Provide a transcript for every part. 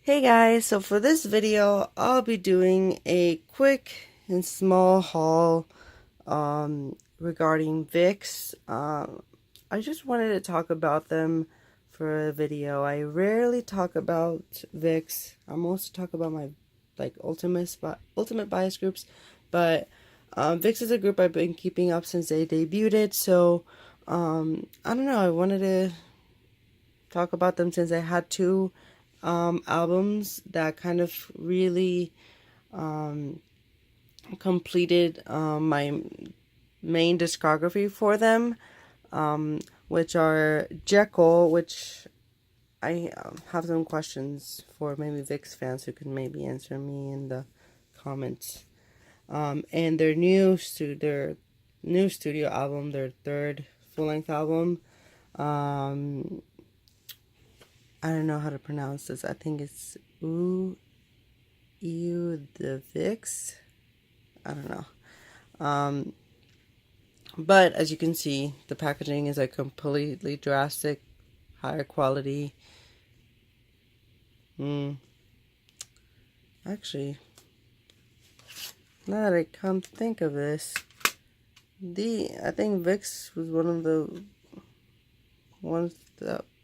Hey guys, so for this video, I'll be doing a quick and small haul regarding Vixx. I just wanted to talk about them for a video. I rarely talk about Vixx. I mostly talk about my ultimate bias groups, but Vixx is a group I've been keeping up since they debuted. So I don't know. I wanted to talk about them since I had two albums that kind of really completed my main discography for them, which are Jekyll, which I have some questions for maybe Vixx fans who can maybe answer me in the comments. And their new studio album, their third full length album. Um, I don't know how to pronounce this. I think it's the Vixx. I don't know. But as you can see, the packaging is like completely drastic, higher quality. Actually, now that I come to think of this, I think Vixx was one of the ones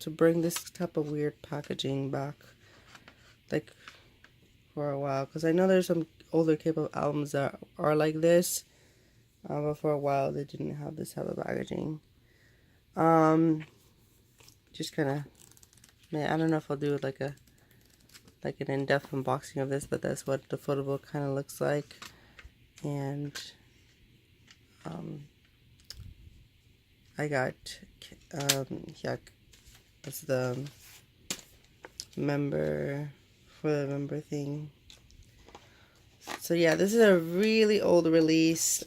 to bring this type of weird packaging back, like for a while. Because I know there's some older K-pop albums that are like this. But for a while they didn't have this type of packaging. Just kind of, man, I don't know if I'll do like an in-depth unboxing of this, but that's what the photo book kind of looks like. And I got yeah, that's the member for the member thing. So yeah, this is a really old release.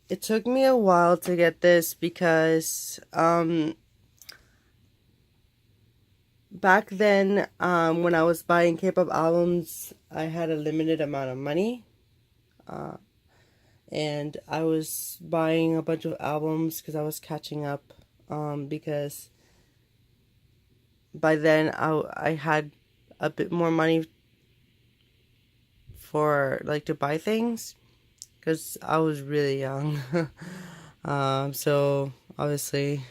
It took me a while to get this because back then, when I was buying K-pop albums, I had a limited amount of money. And I was buying a bunch of albums because I was catching up. Because by then I had a bit more money for like to buy things because I was really young. So obviously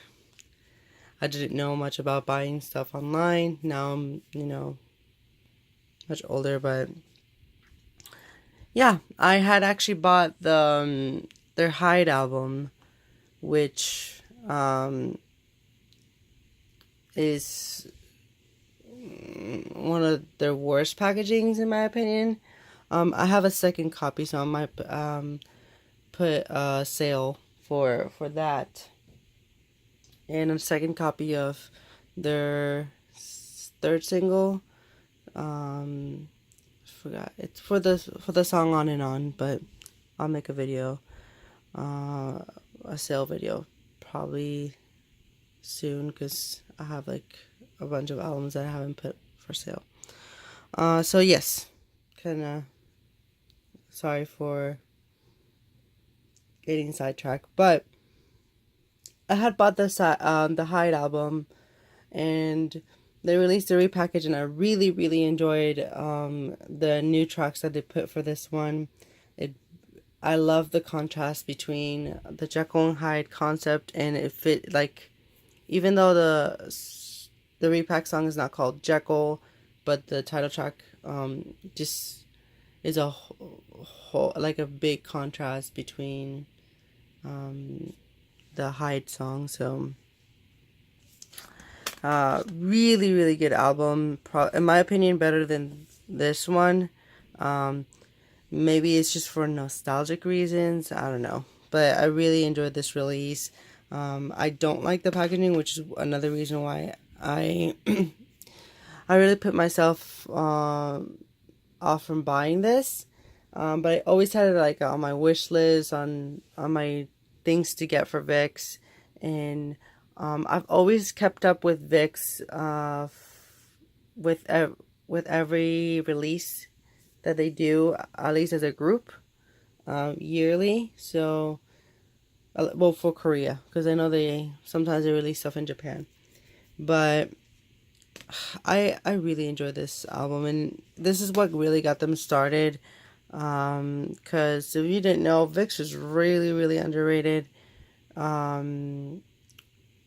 I didn't know much about buying stuff online. Now I'm, much older, but yeah, I had actually bought their Hide album, which is one of their worst packagings in my opinion. I have a second copy, so I might put a sale for that, and a second copy of their third single. Forgot it's for the song On and On, but I'll make a video, a sale video probably soon because I have like a bunch of albums that I haven't put for sale. So yes, kind of sorry for getting sidetracked, but I had bought the Hide album, and they released a repackage, and I really, really enjoyed the new tracks that they put for this one. I love the contrast between the Jekyll and Hyde concept, and it fit like, even though the repack song is not called Jekyll, but the title track just is a whole like a big contrast between the Hyde song. So really, really good album. In my opinion, better than this one. Maybe it's just for nostalgic reasons. I don't know. But I really enjoyed this release. I don't like the packaging, which is another reason why I I really put myself off from buying this. But I always had it like on my wish list, on my things to get for Vixx, and I've always kept up with Vixx with every release that they do, at least as a group, yearly. So, well, for Korea, because I know sometimes they release stuff in Japan, but I really enjoy this album, and this is what really got them started. Because if you didn't know, Vixx is really, really underrated. Um,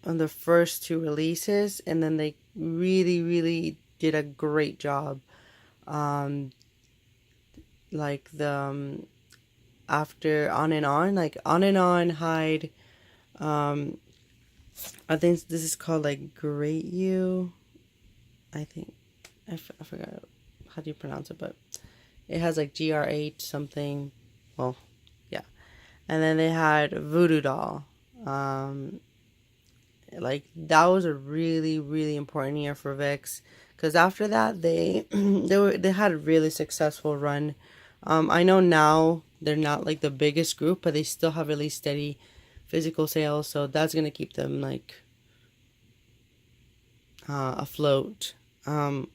on the first two releases, and then they really, really did a great job. Um, like the after On and On, like On and On, Hide. Um, I think this is called like Great You. I think I forgot how do you pronounce it, but it has like GRH something. Well, yeah. And then they had Voodoo Doll. Um, like that was a really, really important year for Vixx, because after that they had a really successful run. I know now they're not like the biggest group, but they still have really steady physical sales, so that's gonna keep them like afloat. Um,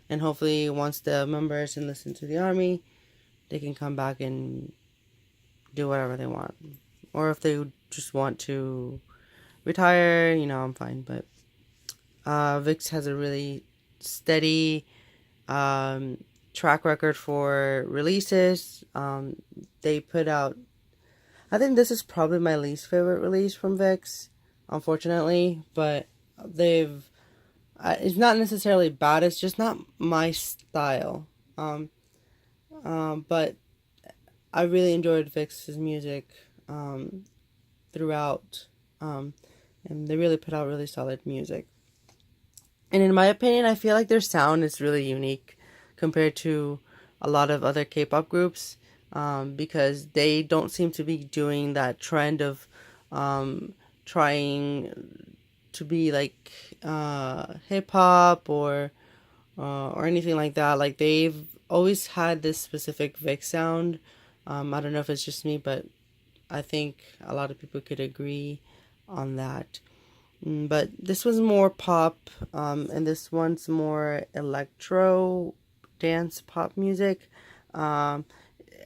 and hopefully, once the members enlist to the army, they can come back and do whatever they want. Or if they just want to retire, I'm fine. But Vixx has a really steady um, track record for releases. They put out, I think this is probably my least favorite release from Vixx, unfortunately, but they've, it's not necessarily bad, it's just not my style. But I really enjoyed Vixx's music throughout, and they really put out really solid music. And in my opinion, I feel like their sound is really unique compared to a lot of other K-pop groups, because they don't seem to be doing that trend of trying to be like hip hop or anything like that. Like they've always had this specific Vic sound. I don't know if it's just me, but I think a lot of people could agree on that. But this was more pop, and this one's more electro dance pop music. Um,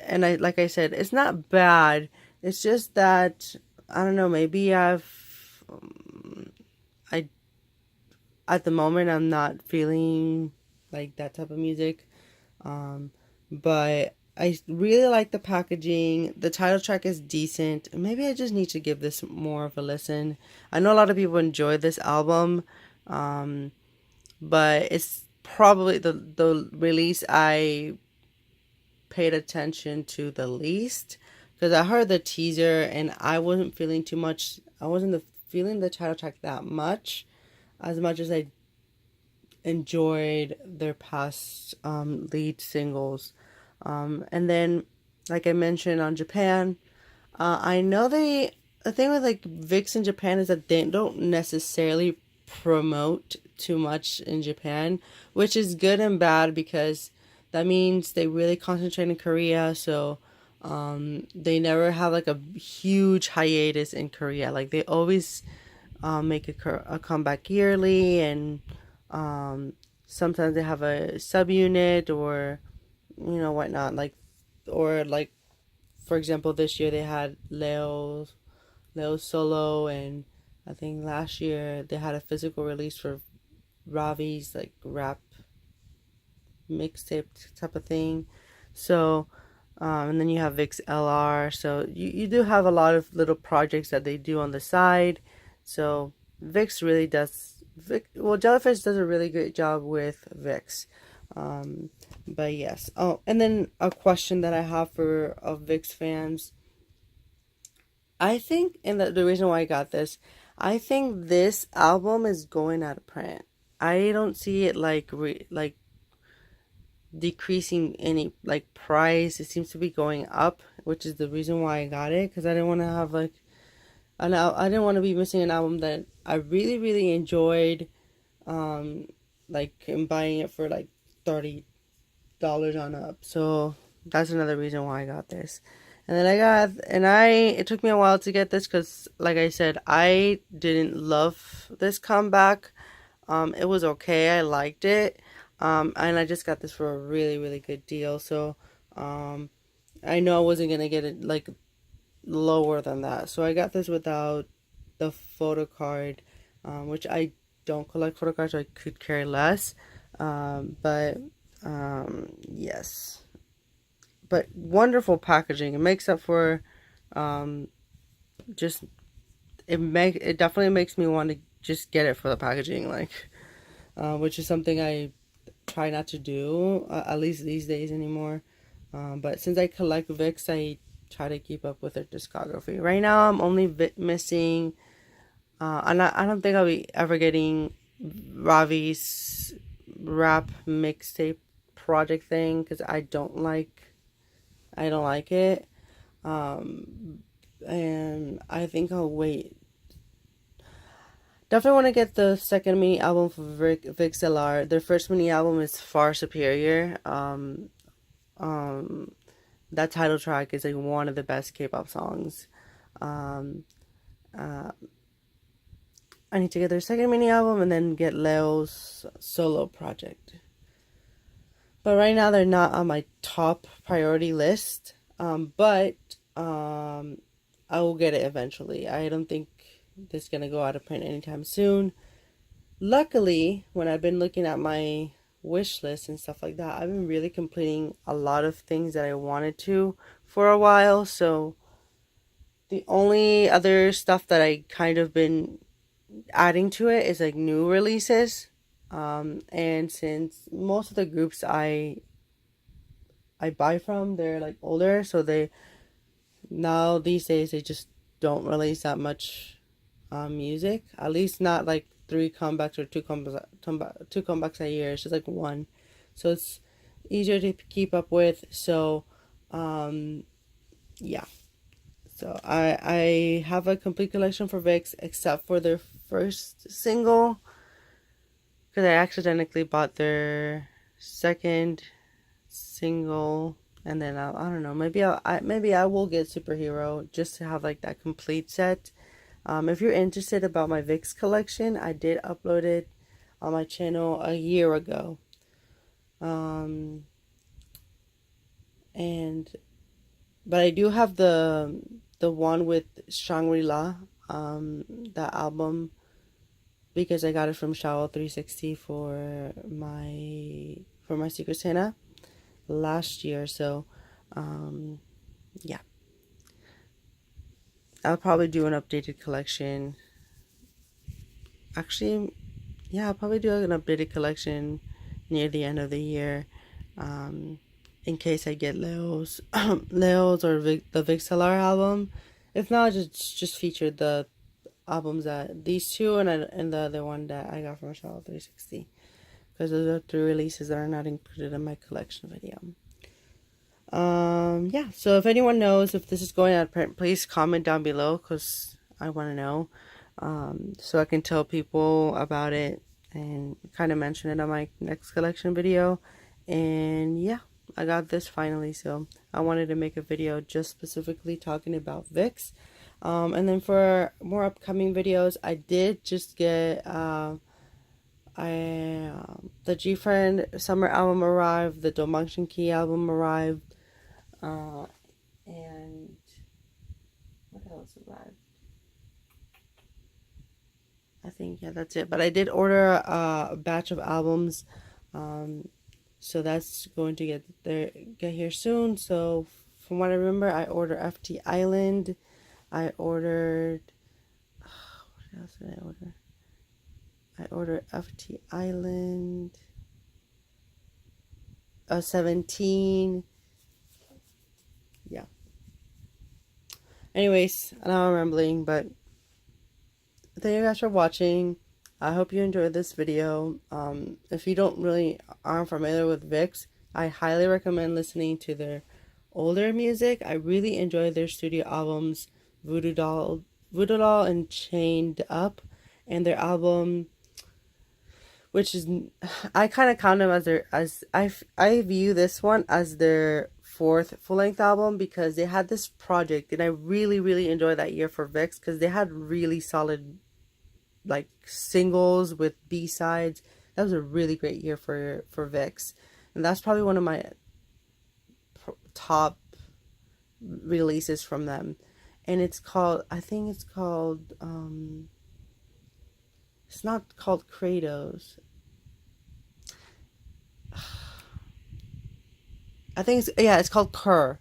and like I said, it's not bad. It's just that I don't know. Maybe I at the moment I'm not feeling like that type of music. Um, but I really like the packaging. The title track is decent. Maybe I just need to give this more of a listen. I know a lot of people enjoy this album, um, but it's probably the release I paid attention to the least, because I heard the teaser and I wasn't feeling too much. I wasn't feeling the title track that much as I enjoyed their past lead singles. And then, like I mentioned on Japan, I know the thing with like Vixx in Japan is that they don't necessarily promote too much in Japan, which is good and bad because that means they really concentrate in Korea. So they never have like a huge hiatus in Korea. Like they always make a comeback yearly, and um, sometimes they have a subunit or whatnot. Like or like for example, this year they had Leo solo, and I think last year they had a physical release for Ravi's like rap mixtape type of thing. So, and then you have Vix LR. So you do have a lot of little projects that they do on the side. So Vix really does. Jellyfish does a really great job with Vix. But yes. Oh, and then a question that I have for Vix fans. I think, and the reason why I got this, I think this album is going out of print. I don't see it like decreasing any like price. It seems to be going up, which is the reason why I got it, because I didn't want to have like I didn't want to be missing an album that I really really enjoyed, um like and buying it for like $30 on up. So that's another reason why I got this. And then it took me a while to get this because, like I said, I didn't love this comeback. It was okay. I liked it. And I just got this for a really, really good deal. So, I know I wasn't gonna get it like lower than that. So I got this without the photo card, which I don't collect photo cards, so I could care less. But yes, but wonderful packaging. It makes up for um, just it definitely makes me want to just get it for the packaging, like which is something I try not to do at least these days anymore. But since I collect Vixx, I try to keep up with their discography. Right now, I'm only missing. I don't think I'll be ever getting Ravi's rap mixtape project thing because I don't like it. And I think I'll wait. Definitely want to get the second mini album for Vixx LR. Their first mini album is far superior. Um, that title track is like one of the best K-pop songs. Um, uh, I need to get their second mini album and then get Leo's solo project. But right now they're not on my top priority list. But I will get it eventually. I don't think this is gonna go out of print anytime soon. Luckily, when I've been looking at my wish list and stuff like that, I've been really completing a lot of things that I wanted to for a while. So the only other stuff that I kind of been adding to it is like new releases. And since most of the groups I buy from, they're like older, so they now these days they just don't release that much music. At least not like three comebacks or two comebacks a year. It's just like one, so it's easier to keep up with. So, yeah. So I have a complete collection for Vixx except for their first single because I accidentally bought their second single, and then I don't know, maybe I will get Superhero just to have like that complete set. If you're interested about my Vixx collection, I did upload it on my channel a year ago. And but I do have the one with Shangri-La, that album, because I got it from Shawl 360 for my Secret Santa last year. So yeah, I'll probably do an updated collection. Actually, yeah, I'll probably do an updated collection near the end of the year, in case I get Leo's Leo's or the Vixx album. If not, just feature the albums that these two and the other one that I got from Shadow 360, because those are three releases that are not included in my collection video. Yeah, so if anyone knows if this is going out of print, please comment down below because I want to know, so I can tell people about it and kind of mention it on my next collection video. And yeah, I got this finally, so I wanted to make a video just specifically talking about Vixx. And then for more upcoming videos, I did just get the GFriend summer album arrived, the Domangtion Key album arrived, and what else arrived? I think, yeah, that's it. But I did order a batch of albums, so that's going to get here soon. So from what I remember, I ordered FT Island. I ordered, what else did I order? I ordered FT Island, 17. Yeah. Anyways, now I'm rambling, but thank you guys for watching. I hope you enjoyed this video. If you aren't familiar with Vixx, I highly recommend listening to their older music. I really enjoy their studio albums, Voodoo Doll, and Chained Up, and their album, which is, I kind of count them as I view this one as their fourth full-length album, because they had this project and I really enjoyed that year for Vixx because they had really solid like singles with B-sides. That was a really great year for Vixx, and that's probably one of my top releases from them. And I think it's called It's not called Kratos. I think it's, yeah, it's called Kur,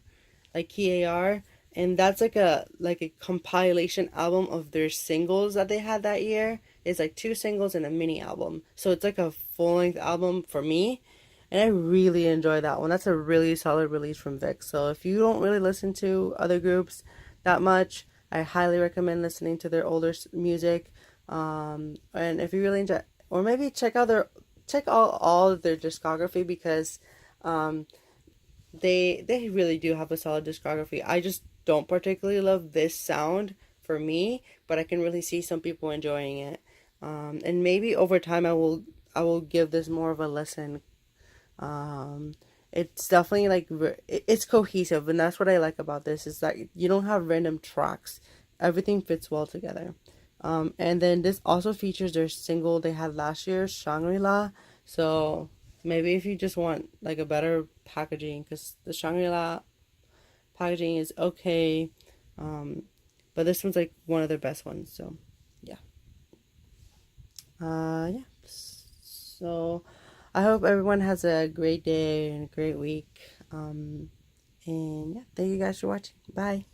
like Kar, and that's like a compilation album of their singles that they had that year. It's like two singles and a mini album, so it's like a full length album for me, and I really enjoy that one. That's a really solid release from Vixx. So if you don't really listen to other groups that much, I highly recommend listening to their older music. And if you really enjoy, or maybe check all of their discography because um, they really do have a solid discography. I just don't particularly love this sound for me, but I can really see some people enjoying it. And maybe over time I will give this more of a listen. Um, it's definitely like it's cohesive, and that's what I like about this is that you don't have random tracks. Everything fits well together. And then this also features their single they had last year, Shangri-La. So maybe if you just want like a better packaging, because the Shangri-La packaging is okay, um, but this one's like one of their best ones. So yeah, yeah. So I hope everyone has a great day and a great week. And yeah, thank you guys for watching. Bye.